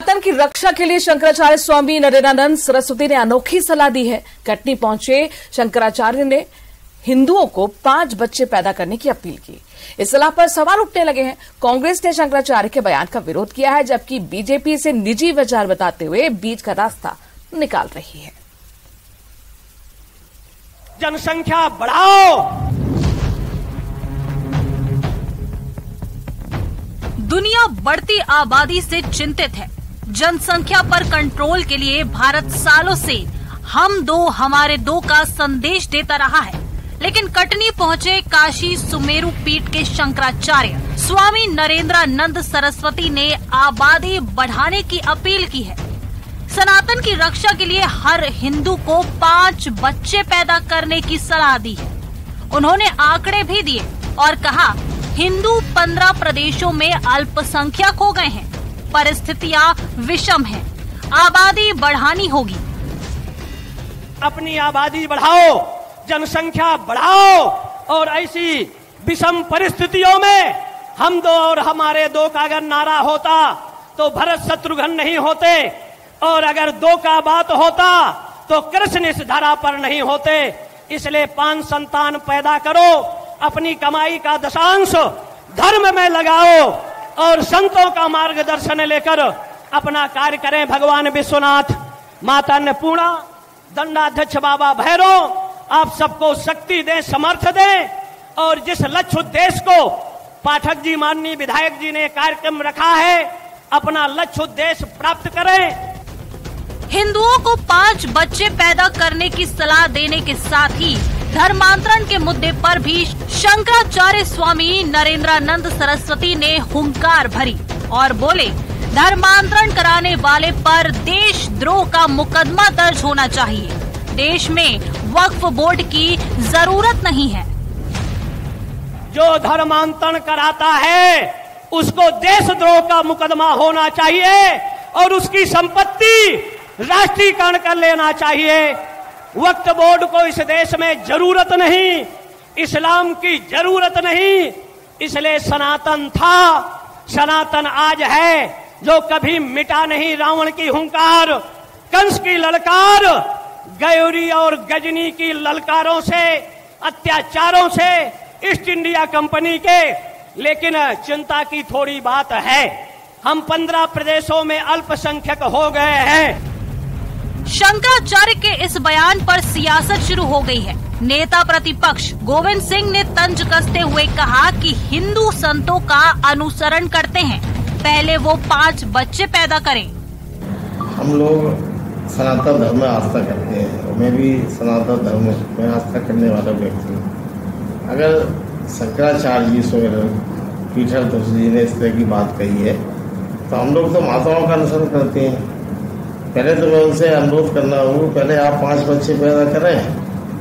सनातन की रक्षा के लिए शंकराचार्य स्वामी नरेंद्रानंद सरस्वती ने अनोखी सलाह दी है। कटनी पहुंचे शंकराचार्य ने हिंदुओं को 5 बच्चे पैदा करने की अपील की। इस सलाह पर सवाल उठने लगे हैं। कांग्रेस ने शंकराचार्य के बयान का विरोध किया है, जबकि बीजेपी इसे निजी विचार बताते हुए बीच का रास्ता निकाल रही है। जनसंख्या बढ़ाओ। दुनिया बढ़ती आबादी से चिंतित है। जनसंख्या पर कंट्रोल के लिए भारत सालों से हम दो हमारे दो का संदेश देता रहा है, लेकिन कटनी पहुंचे काशी सुमेरु पीठ के शंकराचार्य स्वामी नरेंद्रानंद सरस्वती ने आबादी बढ़ाने की अपील की है। सनातन की रक्षा के लिए हर हिंदू को 5 बच्चे पैदा करने की सलाह दी है। उन्होंने आंकड़े भी दिए और कहा, हिंदू 15 प्रदेशों में अल्पसंख्यक हो गए हैं, परिस्थितियां विषम हैं, आबादी बढ़ानी होगी। अपनी आबादी बढ़ाओ, जनसंख्या बढ़ाओ और ऐसी विषम परिस्थितियों में हम दो और हमारे दो का अगर नारा होता तो भरत शत्रुघ्न नहीं होते, और अगर 2 का बात होता तो कृष्ण इस धरा पर नहीं होते। इसलिए 5 संतान पैदा करो, अपनी कमाई का दशांश धर्म में लगाओ और संतों का मार्गदर्शन लेकर अपना कार्य करें। भगवान विश्वनाथ, माता अन्नपूर्णा, दंडाध्यक्ष बाबा भैरव आप सबको शक्ति दें, समर्थ दें, और जिस लक्ष्य उद्देश्य को पाठक जी, माननीय विधायक जी ने कार्यक्रम रखा है, अपना लक्ष्य उद्देश्य प्राप्त करें। हिंदुओं को 5 बच्चे पैदा करने की सलाह देने के साथ ही धर्मांतरण के मुद्दे पर भी शंकराचार्य स्वामी नरेंद्रानंद सरस्वती ने हुंकार भरी और बोले, धर्मांतरण कराने वाले पर देशद्रोह का मुकदमा दर्ज होना चाहिए। देश में वक्फ बोर्ड की जरूरत नहीं है। जो धर्मांतरण कराता है उसको देशद्रोह का मुकदमा होना चाहिए और उसकी संपत्ति राष्ट्रीयकरण कर लेना चाहिए। वक्फ बोर्ड को इस देश में जरूरत नहीं, इस्लाम की जरूरत नहीं। इसलिए सनातन था, सनातन आज है, जो कभी मिटा नहीं। रावण की हुंकार, कंस की ललकार, गौरी और गजनी की ललकारों से, अत्याचारों से, ईस्ट इंडिया कंपनी के। लेकिन चिंता की थोड़ी बात है, हम 15 प्रदेशों में अल्पसंख्यक हो गए हैं। शंकराचार्य के इस बयान पर सियासत शुरू हो गई है। नेता प्रतिपक्ष गोविंद सिंह ने तंज कसते हुए कहा कि हिंदू संतों का अनुसरण करते हैं, पहले वो 5 बच्चे पैदा करें। हम लोग सनातन धर्म में आस्था करते हैं, मैं भी सनातन धर्म में आस्था करने वाला व्यक्ति हूँ। अगर शंकराचार्य जी सुमेरु पीठाध्यक्ष जी ने इस तरह की बात कही है तो हम लोग तो माताओं का अनुसरण करते हैं। पहले तो मैं उनसे अनुरोध करना हूँ, पहले आप 5 बच्चे पैदा करें,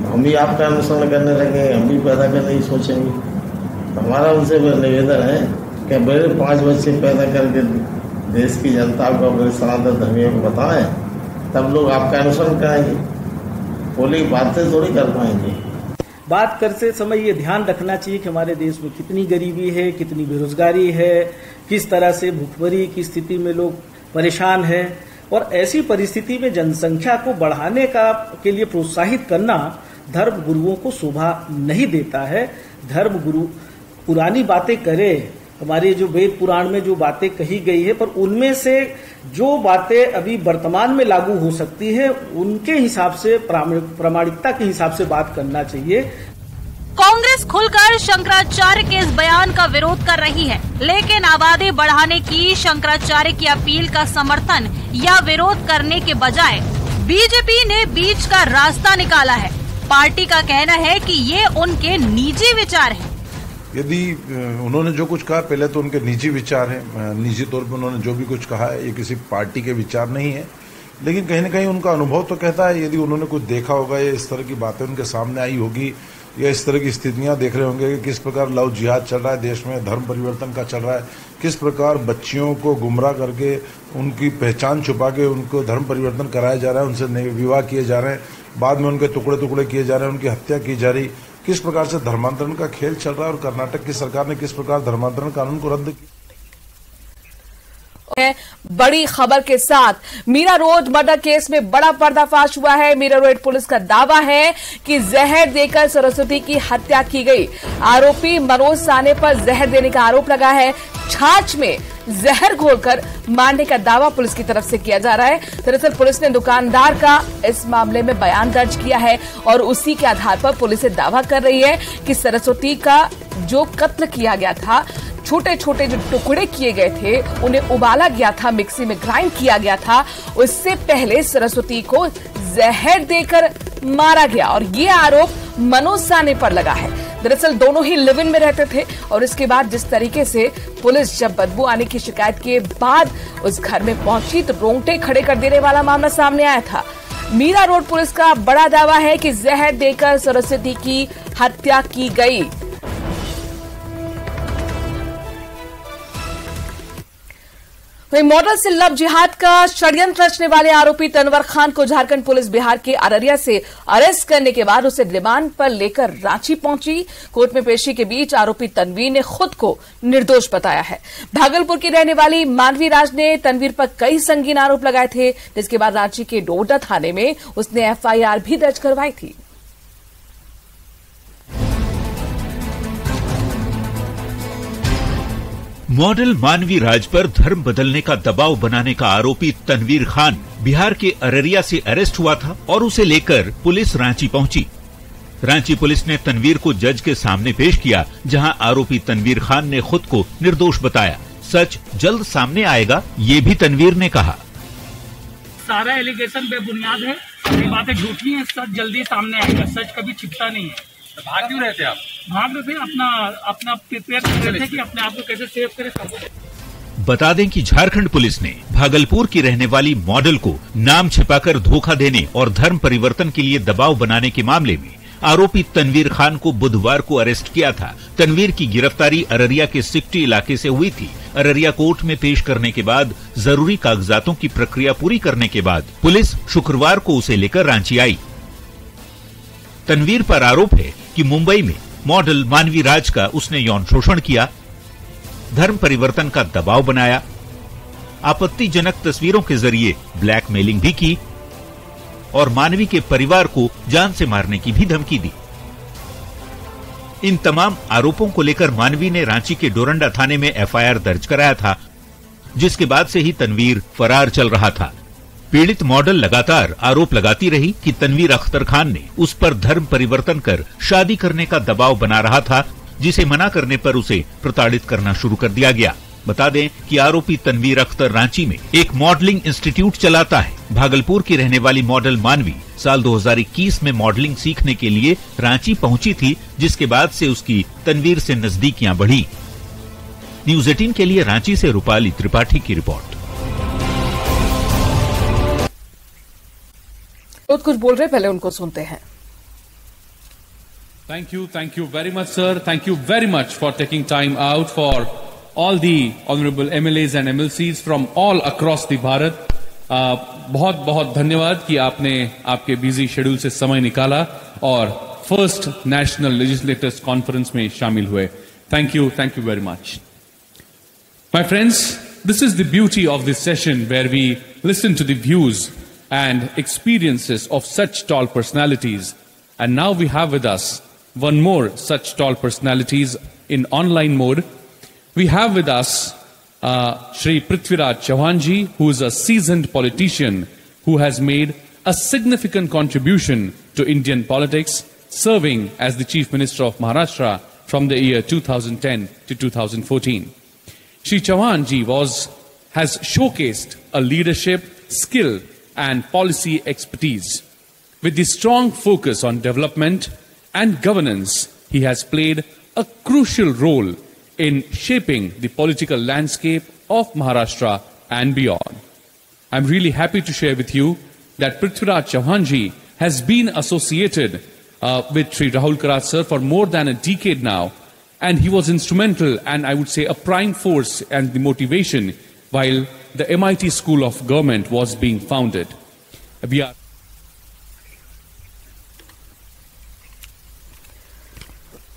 हम भी आपका अनुसरण करने लगे, हम भी पैदा करने की सोचेंगे। तो हमारा उनसे निवेदन है कि पहले 5 बच्चे पैदा करके देश की जनता को, अपने सनातन धर्मियों को बताएं, तब लोग आपका अनुसरण करेंगे। बोली बातें थोड़ी कर पाएंगे। बात करते समय ये ध्यान रखना चाहिए कि हमारे देश में कितनी गरीबी है, कितनी बेरोजगारी है, किस तरह से भूखमरी की स्थिति में लोग परेशान हैं, और ऐसी परिस्थिति में जनसंख्या को बढ़ाने के लिए प्रोत्साहित करना धर्म गुरुओं को शोभा नहीं देता है। धर्म गुरु पुरानी बातें करे, हमारे जो वेद पुराण में जो बातें कही गई है, पर उनमें से जो बातें अभी वर्तमान में लागू हो सकती है, उनके हिसाब से, प्रामाणिकता के हिसाब से बात करना चाहिए। कांग्रेस खुलकर शंकराचार्य के इस बयान का विरोध कर रही है, लेकिन आबादी बढ़ाने की शंकराचार्य की अपील का समर्थन या विरोध करने के बजाय बीजेपी ने बीच का रास्ता निकाला है। पार्टी का कहना है कि ये उनके निजी विचार हैं। यदि उन्होंने जो कुछ कहा, पहले तो उनके निजी विचार हैं, निजी तौर पर उन्होंने जो भी कुछ कहा है ये किसी पार्टी के विचार नहीं है, लेकिन कहीं न कहीं उनका अनुभव तो कहता है, यदि उन्होंने कुछ देखा होगा या इस तरह की बातें उनके सामने आई होगी या इस तरह की स्थितियां देख रहे होंगे कि किस प्रकार लव जिहाद चल रहा है देश में, धर्म परिवर्तन का चल रहा है, किस प्रकार बच्चियों को गुमराह करके उनकी पहचान छुपा के उनको धर्म परिवर्तन कराया जा रहा है, उनसे विवाह किए जा रहे हैं, बाद में उनके टुकड़े टुकड़े किए जा रहे हैं, उनकी हत्या की जा रही, किस प्रकार से धर्मांतरण का खेल चल रहा है और कर्नाटक की सरकार ने किस प्रकार धर्मांतरण कानून को रद्द किया। बड़ी खबर के साथ मीरा रोड मर्डर केस में बड़ा पर्दाफाश हुआ है। मीरा रोड पुलिस का दावा है कि जहर देकर सरस्वती की हत्या की गई। आरोपी मनोज साने पर जहर देने का आरोप लगा है। छाछ में जहर घोलकर मारने का दावा पुलिस की तरफ से किया जा रहा है। दरअसल पुलिस ने दुकानदार का इस मामले में बयान दर्ज किया है और उसी के आधार पर पुलिस दावा कर रही है कि सरस्वती का जो कत्ल किया गया था, छोटे छोटे जो टुकड़े किए गए थे, उन्हें उबाला गया था, मिक्सी में ग्राइंड किया गया था, उससे पहले सरस्वती को जहर देकर मारा गया और ये आरोप मनोज साने पर लगा है। दरअसल दोनों ही लिव इन में रहते थे और इसके बाद जिस तरीके से पुलिस जब बदबू आने की शिकायत के बाद उस घर में पहुंची तो रोंगटे खड़े कर देने वाला मामला सामने आया था। मीरा रोड पुलिस का बड़ा दावा है कि जहर देकर सरस्वती की हत्या की गई। वहीं मॉडल से लव जिहाद का षड्यंत्र रचने वाले आरोपी तनवर खान को झारखंड पुलिस बिहार के अररिया से अरेस्ट करने के बाद उसे रिमांड पर लेकर रांची पहुंची। कोर्ट में पेशी के बीच आरोपी तनवीर ने खुद को निर्दोष बताया है। भागलपुर की रहने वाली मानवी राज ने तनवीर पर कई संगीन आरोप लगाए थे, जिसके बाद रांची के डोडा थाने में उसने एफआईआर भी दर्ज करवाई थी। मॉडल मानवी राज पर धर्म बदलने का दबाव बनाने का आरोपी तनवीर खान बिहार के अररिया से अरेस्ट हुआ था और उसे लेकर पुलिस रांची पहुंची। रांची पुलिस ने तनवीर को जज के सामने पेश किया, जहां आरोपी तनवीर खान ने खुद को निर्दोष बताया। सच जल्द सामने आएगा, ये भी तनवीर ने कहा। सारा एलिगेशन बेबुनियाद है, ये बातें झूठी हैं, सच जल्दी सामने आएगा, सच कभी छिपता नहीं है। तो भाग क्यों रहे थे आप? भाग रहे थे, अपना प्रिपेयर कर रहे थे कि अपने आप को कैसे सेव करें। बता दें कि झारखंड पुलिस ने भागलपुर की रहने वाली मॉडल को नाम छिपाकर धोखा देने और धर्म परिवर्तन के लिए दबाव बनाने के मामले में आरोपी तनवीर खान को बुधवार को अरेस्ट किया था। तनवीर की गिरफ्तारी अररिया के सिकटी इलाके से हुई थी। अररिया कोर्ट में पेश करने के बाद जरूरी कागजातों की प्रक्रिया पूरी करने के बाद पुलिस शुक्रवार को उसे लेकर रांची आई। तनवीर पर आरोप है कि मुंबई में मॉडल मानवी राज का उसने यौन शोषण किया, धर्म परिवर्तन का दबाव बनाया, आपत्तिजनक तस्वीरों के जरिए ब्लैकमेलिंग भी की और मानवी के परिवार को जान से मारने की भी धमकी दी। इन तमाम आरोपों को लेकर मानवी ने रांची के डोरंडा थाने में एफआईआर दर्ज कराया था, जिसके बाद से ही तनवीर फरार चल रहा था। पीड़ित मॉडल लगातार आरोप लगाती रही कि तनवीर अख्तर खान ने उस पर धर्म परिवर्तन कर शादी करने का दबाव बना रहा था, जिसे मना करने पर उसे प्रताड़ित करना शुरू कर दिया गया। बता दें कि आरोपी तनवीर अख्तर रांची में एक मॉडलिंग इंस्टीट्यूट चलाता है। भागलपुर की रहने वाली मॉडल मानवी साल 2021 में मॉडलिंग सीखने के लिए रांची पहुंची थी, जिसके बाद से उसकी तनवीर से नजदीकियां बढ़ी। न्यूज 18 के लिए रांची से रूपाली त्रिपाठी की रिपोर्ट। कुछ बोल रहे, पहले उनको सुनते हैं। Thank you very much, sir. Thank you very much for taking time out for all the honorable MLAs and MLCs from all across the Bharat. बहुत बहुत धन्यवाद कि आपने आपके बिजी शेड्यूल से समय निकाला और फर्स्ट नेशनल लेजिस्लेटर्स कॉन्फ्रेंस में शामिल हुए। Thank you very much. My friends, this is the beauty of this session where we listen to the views and experiences of such tall personalities. And now we have with us one more such tall personalities in online mode. We have with us Shri Prithviraj Chauhan ji, who is a seasoned politician who has made a significant contribution to Indian politics, serving as the Chief Minister of Maharashtra from the year 2010 to 2014. Shri Chauhan ji has showcased a leadership, skill and policy expertise. With the strong focus on development and governance, he has played a crucial role in shaping the political landscape of Maharashtra and beyond. I'm really happy to share with you that Prithviraj Chauhan ji has been associated with Sri Rahul Karat sir for more than a decade now, and he was instrumental and I would say a prime force and the motivation while the MIT School of Government was being founded. We are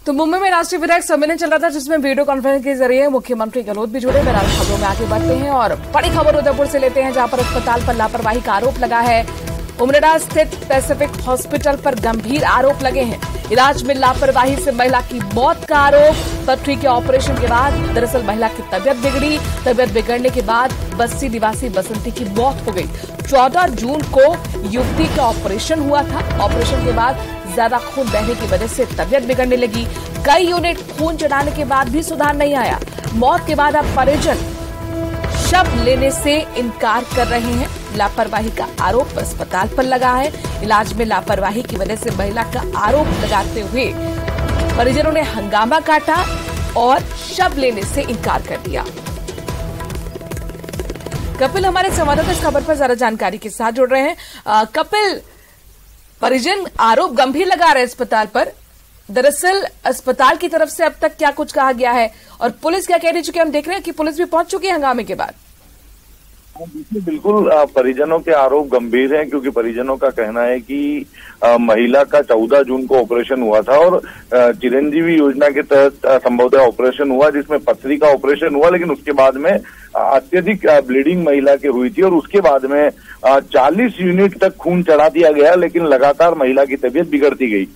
तो मुंबई में राष्ट्रीय विधायक सम्मेलन चल रहा था, जिसमें video conference के जरिए मुख्यमंत्री गहलोत भी जुड़े। बहरहाल खबरों में आगे बढ़ते हैं और बड़ी खबर उदयपुर से लेते हैं, जहां पर अस्पताल पर लापरवाही का आरोप लगा है। उमरेडा स्थित पैसिफिक हॉस्पिटल पर गंभीर आरोप लगे हैं। इलाज में लापरवाही से महिला की मौत का आरोप। पथरी के ऑपरेशन के बाद दरअसल महिला की तबियत बिगड़ी। तबियत बिगड़ने के बाद बस्ती निवासी बसंती की मौत हो गई। 14 जून को युवती का ऑपरेशन हुआ था। ऑपरेशन के बाद ज्यादा खून बहने की वजह से तबियत बिगड़ने लगी। कई यूनिट खून चढ़ाने के बाद भी सुधार नहीं आया। मौत के बाद अब परिजन शव लेने से इनकार कर रहे हैं। लापरवाही का आरोप अस्पताल पर लगा है। इलाज में लापरवाही की वजह से महिला का आरोप लगाते हुए परिजनों ने हंगामा काटा और शव लेने से इनकार कर दिया। कपिल हमारे संवाददाता इस खबर पर ज्यादा जानकारी के साथ जुड़ रहे हैं। कपिल, परिजन आरोप गंभीर लगा रहे हैं अस्पताल पर। दरअसल अस्पताल की तरफ से अब तक क्या कुछ कहा गया है और पुलिस क्या कह रही है? चूंकि हम देख रहे हैं कि पुलिस भी पहुंच चुकी है हंगामे के बाद। बिल्कुल, परिजनों के आरोप गंभीर हैं, क्योंकि परिजनों का कहना है कि महिला का 14 जून को ऑपरेशन हुआ था और चिरंजीवी योजना के तहत संभवतः ऑपरेशन हुआ, जिसमें पथरी का ऑपरेशन हुआ, लेकिन उसके बाद में अत्यधिक ब्लीडिंग महिला की हुई थी और उसके बाद में 40 यूनिट तक खून चढ़ा दिया गया, लेकिन लगातार महिला की तबीयत बिगड़ती गई।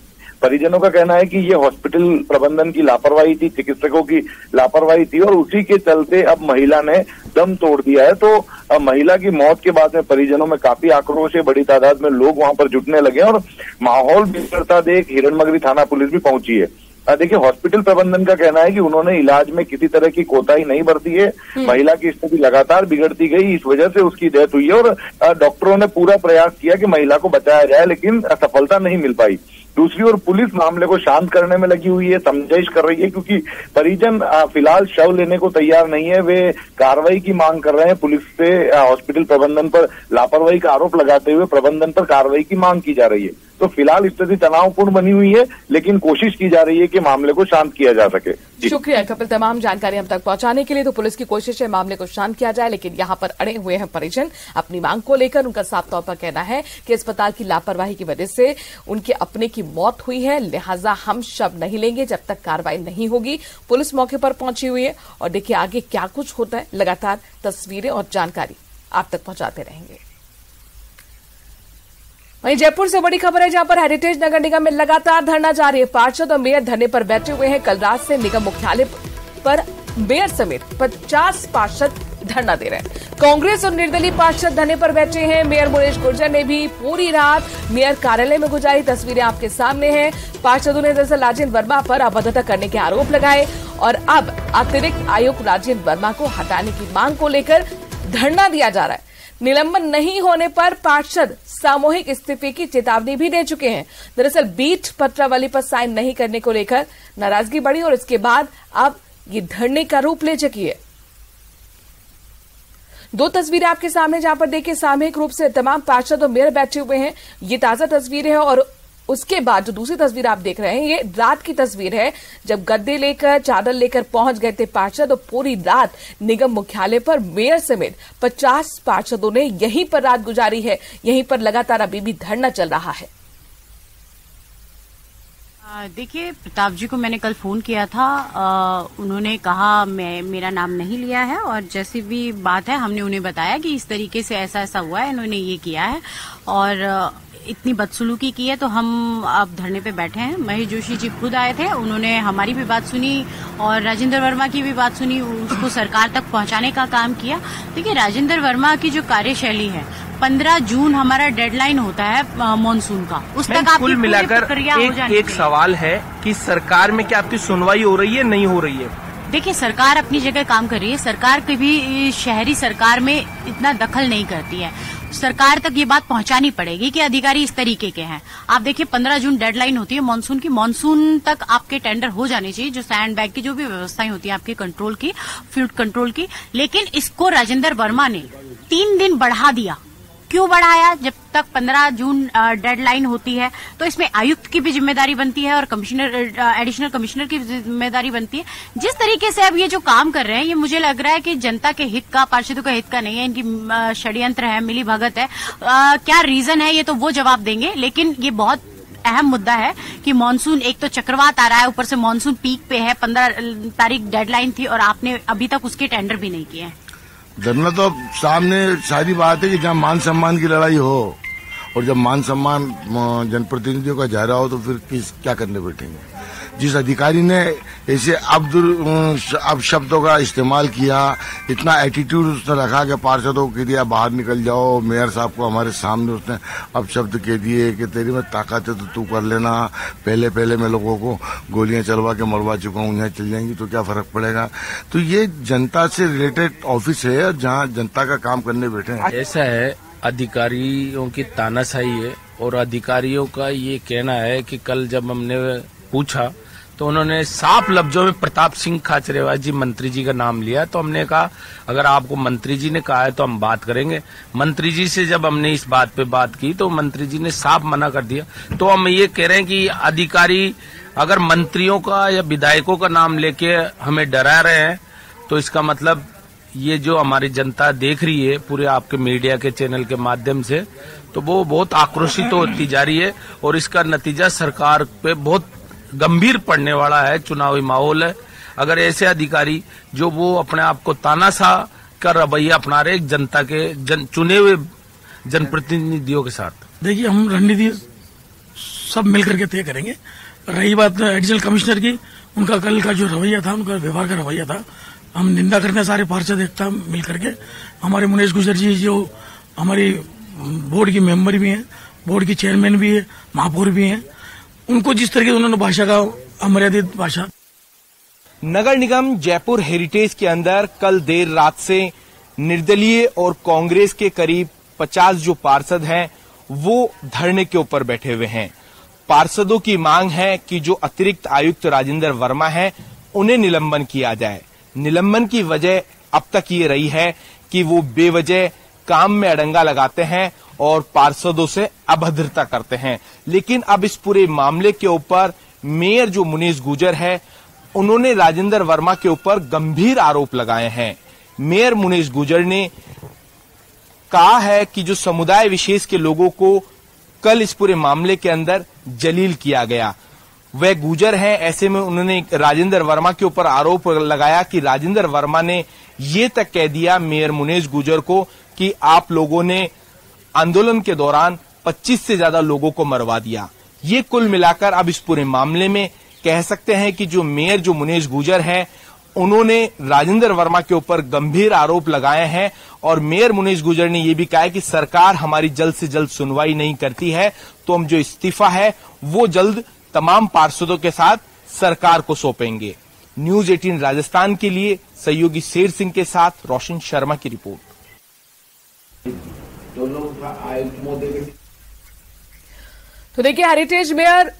परिजनों का कहना है कि ये हॉस्पिटल प्रबंधन की लापरवाही थी, चिकित्सकों की लापरवाही थी और उसी के चलते अब महिला ने दम तोड़ दिया है। तो महिला की मौत के बाद में परिजनों में काफी आक्रोश है, बड़ी तादाद में लोग वहां पर जुटने लगे और माहौल बिगड़ता देख हिरणमगरी थाना पुलिस भी पहुंची है। देखिए, हॉस्पिटल प्रबंधन का कहना है कि उन्होंने इलाज में किसी तरह की कोताही नहीं बरती है। महिला की स्थिति लगातार बिगड़ती गई, इस वजह से उसकी डेथ हुई है और डॉक्टरों ने पूरा प्रयास किया कि महिला को बचाया जाए, लेकिन सफलता नहीं मिल पाई। दूसरी ओर पुलिस मामले को शांत करने में लगी हुई है, समझाइश कर रही है, क्योंकि परिजन फिलहाल शव लेने को तैयार नहीं है। वे कार्रवाई की मांग कर रहे हैं पुलिस से। हॉस्पिटल प्रबंधन पर लापरवाही का आरोप लगाते हुए प्रबंधन पर कार्रवाई की मांग की जा रही है। तो फिलहाल स्थिति तनावपूर्ण बनी हुई है, लेकिन कोशिश की जा रही है कि मामले को शांत किया जा सके। शुक्रिया कपिल, तमाम जानकारी हम तक पहुंचाने के लिए। तो पुलिस की कोशिश है मामले को शांत किया जाए, लेकिन यहां पर अड़े हुए हैं परिजन अपनी मांग को लेकर। उनका साफ तौर पर कहना है कि अस्पताल की लापरवाही की वजह से उनके अपने की मौत हुई है, लिहाजा हम शव नहीं लेंगे जब तक कार्रवाई नहीं होगी। पुलिस मौके पर पहुंची हुई है और देखिए आगे क्या कुछ होता है। लगातार तस्वीरें और जानकारी आप तक पहुंचाते रहेंगे। वहीं जयपुर से बड़ी खबर है, जहां पर हेरिटेज नगर निगम में लगातार धरना जारी है। पार्षद और मेयर धरने पर बैठे हुए हैं। कल रात से निगम मुख्यालय पर मेयर समेत 50 पार्षद धरना दे रहे हैं। कांग्रेस और निर्दलीय पार्षद धरने पर बैठे हैं। मेयर मुकेश गुर्जर ने भी पूरी रात मेयर कार्यालय में गुजारी। तस्वीरें आपके सामने हैं। पार्षदों ने दरअसल राजेंद्र वर्मा पर अभद्रता करने के आरोप लगाए और अब अतिरिक्त आयुक्त राजेंद्र वर्मा को हटाने की मांग को लेकर धरना दिया जा रहा है। निलंबन नहीं होने पर पार्षद सामूहिक इस्तीफे की चेतावनी भी दे चुके हैं। दरअसल बीट पत्रावली पर साइन नहीं करने को लेकर नाराजगी बढ़ी और इसके बाद अब ये धरने का रूप ले चुकी है। दो तस्वीरें आपके सामने, जहां पर देखिए सामूहिक रूप से तमाम पार्षद और मेयर बैठे हुए हैं। ये ताजा तस्वीरें हैं और उसके बाद जो दूसरी तस्वीर आप देख रहे हैं, ये रात की तस्वीर है, जब गद्दे लेकर चादर लेकर पहुंच गए थे पार्षद और पूरी रात निगम मुख्यालय पर मेयर समेत 50 पार्षदों ने यहीं पर रात गुजारी है। यहीं पर लगातार अभी भी धरना चल रहा है। देखिए, प्रताप जी को मैंने कल फोन किया था। उन्होंने कहा मेरा नाम नहीं लिया है और जैसी भी बात है हमने उन्हें बताया कि इस तरीके से ऐसा हुआ है, इन्होंने ये किया है और इतनी बदसलूकी की है, तो हम अब धरने पे बैठे हैं। महेश जोशी जी खुद आए थे, उन्होंने हमारी भी बात सुनी और राजेंद्र वर्मा की भी बात सुनी, उसको सरकार तक पहुंचाने का काम किया। देखिए, राजेंद्र वर्मा की जो कार्यशैली है, 15 जून हमारा डेडलाइन होता है मॉनसून का, उस तक कुल मिलाकर एक सवाल है कि सरकार में क्या आपकी सुनवाई हो रही है, नहीं हो रही है? देखिए, सरकार अपनी जगह काम कर रही है। सरकार कभी शहरी सरकार में इतना दखल नहीं करती है। सरकार तक ये बात पहुंचानी पड़ेगी कि अधिकारी इस तरीके के हैं। आप देखिए, 15 जून डेडलाइन होती है मॉनसून की। मॉनसून तक आपके टेंडर हो जाने चाहिए, जो सैंड बैग की जो भी व्यवस्थाएं होती है आपके कंट्रोल की, फ्लड कंट्रोल की। लेकिन इसको राजेंद्र वर्मा ने 3 दिन बढ़ा दिया। क्यों बढ़ाया? जब तक 15 जून डेडलाइन होती है तो इसमें आयुक्त की भी जिम्मेदारी बनती है और कमिश्नर, एडिशनल कमिश्नर की जिम्मेदारी बनती है। जिस तरीके से अब ये जो काम कर रहे हैं, ये मुझे लग रहा है कि जनता के हित का, पार्षदों के हित का नहीं है। इनकी षड्यंत्र है, मिली भगत है। क्या रीजन है ये तो वो जवाब देंगे, लेकिन ये बहुत अहम मुद्दा है कि मानसून, एक तो चक्रवात आ रहा है, ऊपर से मानसून पीक पे है, 15 तारीख डेडलाइन थी और आपने अभी तक उसके टेंडर भी नहीं किए हैं। धरना तो सामने सारी बात है कि जहाँ मान सम्मान की लड़ाई हो और जब मान सम्मान जनप्रतिनिधियों का जा रहा हो तो फिर क्या करने बैठेंगे। जिस अधिकारी ने ऐसे अब शब्दों का इस्तेमाल किया, इतना एटीट्यूड उसने रखा कि पार्षदों को कह दिया बाहर निकल जाओ, मेयर साहब को हमारे सामने उसने अब शब्द कह दिए कि तेरी में ताकत है तो तू कर लेना, पहले मैं लोगों को गोलियां चलवा के मरवा चुका हूँ, यहाँ चल जाएंगी तो क्या फर्क पड़ेगा। तो ये जनता से रिलेटेड ऑफिस है और जहाँ जनता का काम करने बैठे हैं। ऐसा है, अधिकारियों की तानाशाही है और अधिकारियों का ये कहना है कि कल जब हमने पूछा तो उन्होंने साफ लफ्जों में प्रताप सिंह खाचरेवाल जी मंत्री जी का नाम लिया। तो हमने कहा अगर आपको मंत्री जी ने कहा है तो हम बात करेंगे। मंत्री जी से जब हमने इस बात पे बात की तो मंत्री जी ने साफ मना कर दिया। तो हम ये कह रहे हैं कि अधिकारी अगर मंत्रियों का या विधायकों का नाम लेके हमें डरा रहे हैं तो इसका मतलब ये जो हमारी जनता देख रही है पूरे आपके मीडिया के चैनल के माध्यम से, तो वो बहुत आक्रोशित होती जा रही है और इसका नतीजा सरकार पे बहुत गंभीर पड़ने वाला है। चुनावी माहौल है। अगर ऐसे अधिकारी जो वो अपने आप को तानाशाह का रवैया अपना रहे जनता के चुने हुए जनप्रतिनिधियों के साथ, देखिए हम रणनीति सब मिलकर के तय करेंगे। रही बात एडिशनल कमिश्नर की, उनका कल का जो रवैया था, उनका व्यवहार का रवैया था, हम निंदा करते हैं सारे पार्षद एकता मिलकर के। हमारे मुनेश गुजर जी जो हमारी बोर्ड की मेंबर भी हैं, बोर्ड की चेयरमैन भी है, महापौर भी हैं, उनको जिस तरीके से उन्होंने भाषा का अमर्यादित भाषा। नगर निगम जयपुर हेरिटेज के अंदर कल देर रात से निर्दलीय और कांग्रेस के करीब 50 जो पार्षद हैं वो धरने के ऊपर बैठे हुए हैं। पार्षदों की मांग है कि जो अतिरिक्त आयुक्त राजेंद्र वर्मा हैं उन्हें निलंबन किया जाए। निलंबन की वजह अब तक ये रही है कि वो बेवजह काम में अड़ंगा लगाते हैं और पार्षदों से अभद्रता करते हैं। लेकिन अब इस पूरे मामले के ऊपर मेयर जो मुनीश गुजर है उन्होंने राजेंद्र वर्मा के ऊपर गंभीर आरोप लगाए हैं। मेयर मुनीश गुजर ने कहा है कि जो समुदाय विशेष के लोगों को कल इस पूरे मामले के अंदर जलील किया गया वह गुजर हैं। ऐसे में उन्होंने राजेंद्र वर्मा के ऊपर आरोप लगाया कि राजेंद्र वर्मा ने ये तक कह दिया मेयर मुनीश गुजर को कि आप लोगों ने आंदोलन के दौरान 25 से ज्यादा लोगों को मरवा दिया। ये कुल मिलाकर अब इस पूरे मामले में कह सकते हैं कि जो मेयर जो मुनीश गुजर हैं उन्होंने राजेंद्र वर्मा के ऊपर गंभीर आरोप लगाए हैं और मेयर मुनीश गुजर ने यह भी कहा है कि सरकार हमारी जल्द से जल्द सुनवाई नहीं करती है तो हम जो इस्तीफा है वो जल्द तमाम पार्षदों के साथ सरकार को सौंपेंगे। न्यूज 18 राजस्थान के लिए सहयोगी शेर सिंह के साथ रोशन शर्मा की रिपोर्ट। तो देखिए हेरिटेज मेयर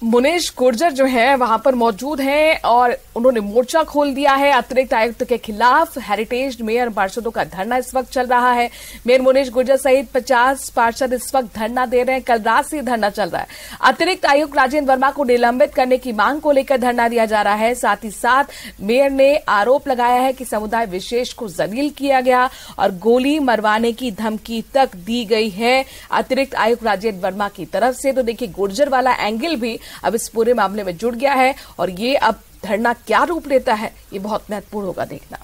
मुनीश गुर्जर जो है वहां पर मौजूद हैं और उन्होंने मोर्चा खोल दिया है अतिरिक्त आयुक्त के खिलाफ। हेरिटेज मेयर पार्षदों का धरना इस वक्त चल रहा है। मेयर मुनीश गुर्जर सहित 50 पार्षद इस वक्त धरना दे रहे हैं। कल रात से धरना चल रहा है। अतिरिक्त आयुक्त राजेंद्र वर्मा को निलंबित करने की मांग को लेकर धरना दिया जा रहा है। साथ ही साथ मेयर ने आरोप लगाया है कि समुदाय विशेष को जलील किया गया और गोली मरवाने की धमकी तक दी गई है अतिरिक्त आयुक्त राजेंद्र वर्मा की तरफ से। तो देखिए गुर्जर वाला एंगल भी अब इस पूरे मामले में जुड़ गया है और ये अब धरना क्या रूप लेता है ये बहुत महत्वपूर्ण होगा देखना।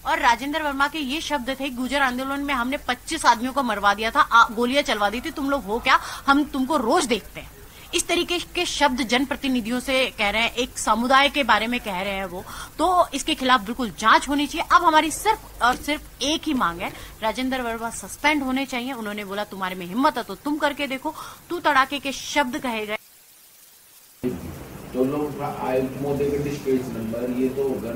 और राजेंद्र वर्मा के ये शब्द थे, गुर्जर आंदोलन में हमने 25 आदमियों को मरवा दिया था, गोलियां चलवा दी थी, तुम लोग हो क्या, हम तुमको रोज देखते हैं। इस तरीके के शब्द जनप्रतिनिधियों से कह रहे हैं, एक समुदाय के बारे में कह रहे हैं वो, तो इसके खिलाफ बिल्कुल जांच होनी चाहिए। अब हमारी सिर्फ और सिर्फ एक ही मांग है, राजेंद्र वर्मा सस्पेंड होने चाहिए। उन्होंने बोला तुम्हारे में हिम्मत है तो तुम करके देखो। तू तड़ाके के शब्द कहे गए। दोनों आयुक्त मोदी के स्टेज नंबर ये तो होगा